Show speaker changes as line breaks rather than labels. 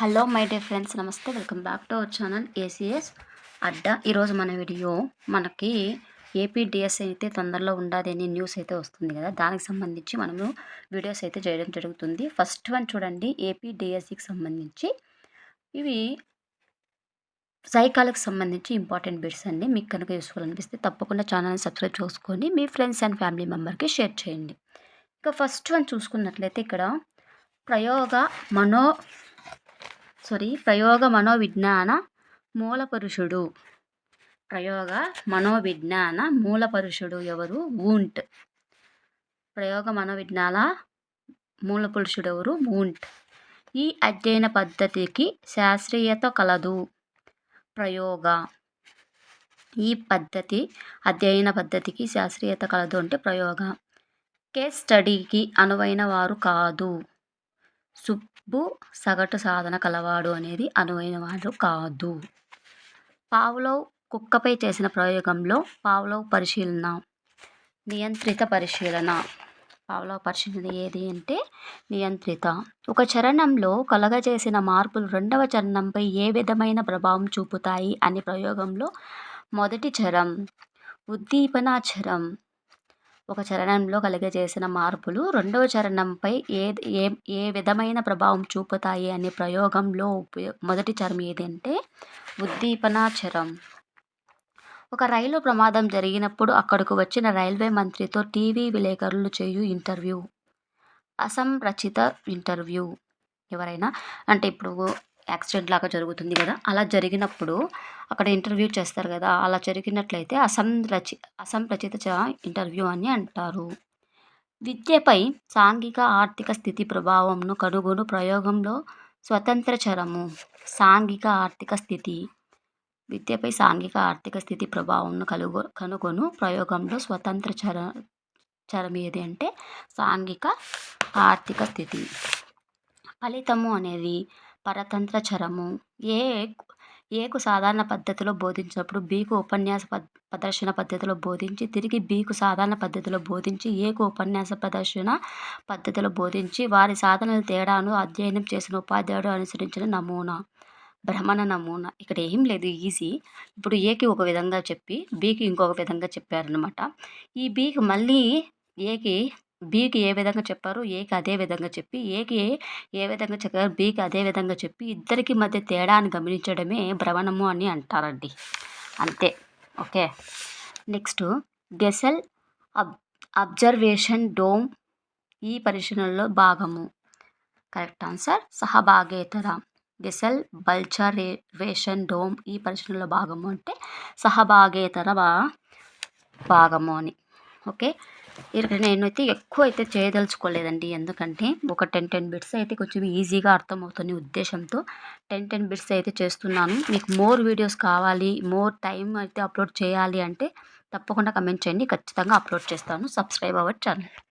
Hello my dear friends, నమస్తే. Welcome back to our channel ACS Adda. ఈరోజు మన video మనకి ఏపీ డిఎస్సి అయితే తొందరలో ఉండదని న్యూస్ అయితే వస్తుంది కదా, దానికి సంబంధించి మనము వీడియోస్ అయితే చేయడం జరుగుతుంది. ఫస్ట్ వన్ చూడండి, ఏపీ డిఎస్సికి సంబంధించి ఇవి సైకాలజీకి సంబంధించి ఇంపార్టెంట్ బిట్స్ అండి. మీకు కనుక యూస్ఫుల్ అనిపిస్తే తప్పకుండా ఛానల్ని సబ్స్క్రైబ్ చేసుకొని మీ ఫ్రెండ్స్ అండ్ ఫ్యామిలీ మెంబర్కి షేర్ చేయండి. ఇక ఫస్ట్ వన్ చూసుకున్నట్లయితే ఇక్కడ ప్రయోగ మనో ప్రయోగ మనోవిజ్ఞాన మూలపురుషుడు. ప్రయోగ మనోవిజ్ఞాన మూలపురుషుడు ఎవరు? వూంట్. ప్రయోగ మనోవిజ్ఞాన మూలపురుషుడు ఎవరు? వూంట్. ఈ అధ్యయన పద్ధతికి శాస్త్రీయత కలదు. ప్రయోగ. ఈ అధ్యయన పద్ధతికి శాస్త్రీయత కలదు అంటే ప్రయోగ. కేస్ స్టడీకి అనువైన వారు కాదు. సుబ్బు సగటు సాధన కలవాడు అనేది అనువైన వాడు కాదు. పావ్లోవ్ కుక్కపై చేసిన ప్రయోగంలో పావ్లోవ్ పరిశీలన నియంత్రిత పరిశీలన. పావ్లోవ్ పరిశీలన ఏది అంటే నియంత్రిత. ఒక చరణంలో కలగజేసిన మార్పులు రెండవ చరణంపై ఏ విధమైన ప్రభావం చూపుతాయి అనే ప్రయోగంలో మొదటి చరం ఉద్దీపన చరం. ఒక చరణంలో కలిగజేసిన మార్పులు రెండవ చరణంపై ఏ విధమైన ప్రభావం చూపుతాయి అనే ప్రయోగంలో మొదటి చరం ఏదంటే ఉద్దీపన చరం. ఒక రైలు ప్రమాదం జరిగినప్పుడు అక్కడకు వచ్చిన రైల్వే మంత్రితో టీవీ విలేకరులు చేయు ఇంటర్వ్యూ అసంరచిత ఇంటర్వ్యూ. ఎవరైనా అంటే ఇప్పుడు యాక్సిడెంట్ లాగా జరుగుతుంది కదా, అలా జరిగినప్పుడు అక్కడ ఇంటర్వ్యూ చేస్తారు కదా, అలా జరిగినట్లయితే అసంరచిత ఇంటర్వ్యూ అని అంటారు. విద్యపై సాంఘిక ఆర్థిక స్థితి ప్రభావంను కనుగొను ప్రయోగంలో స్వతంత్ర చరము. సాంఘిక ఆర్థిక స్థితి. విద్యపై సాంఘిక ఆర్థిక స్థితి ప్రభావంను కనుగొను ప్రయోగంలో స్వతంత్ర చరం ఏది అంటే సాంఘిక ఆర్థిక స్థితి. ఫలితము అనేది పరతంత్ర చరము. ఏకు సాధారణ పద్ధతిలో బోధించినప్పుడు బీకు ఉపన్యాస ప్రదర్శన పద్ధతిలో బోధించి తిరిగి బీకు సాధారణ పద్ధతిలో బోధించి ఏకు ఉపన్యాస ప్రదర్శన పద్ధతిలో బోధించి వారి సాధనల తేడాను అధ్యయనం చేసిన ఉపాధ్యాయుడు అనుసరించిన నమూనా. భ్రమణ నమూనా. ఇక్కడ ఏం లేదు, ఈజీ. ఇప్పుడు ఏకి ఒక విధంగా చెప్పి బీకి ఇంకొక విధంగా చెప్పారనమాట. ఈ బీకి మళ్ళీ బీకి ఏ విధంగా చెప్పారు ఏకి అదే విధంగా చెప్పి, ఏకి ఏ విధంగా చెప్పారు బీకి అదే విధంగా చెప్పి ఇద్దరికి మధ్య తేడాన్ని గమనించడమే భ్రమణము అని అంటారండి. అంతే. Okay. Next Gesell observation dome ఈ పరిశీలనలో భాగము. కరెక్ట్ ఆన్సర్ సహభాగేతర. గెసెల్ అబ్జర్వేషన్ డోమ్ ఈ పరిశీలనలో భాగము అంటే సహభాగేతర భాగము అని. ఓకే. ఇక్కడ నేనైతే ఎక్కువ అయితే చేయదలుచుకోలేదండి, ఎందుకంటే ఒక 10 బిట్స్ అయితే కొంచెం ఈజీగా అర్థమవుతున్న ఉద్దేశంతో 10 బిట్స్ అయితే చేస్తున్నాను. మీకు మోర్ వీడియోస్ కావాలి, మోర్ టైం అయితే అప్లోడ్ చేయాలి అంటే తప్పకుండా కమెంట్ చేయండి, ఖచ్చితంగా అప్లోడ్ చేస్తాను. Subscribe our channel.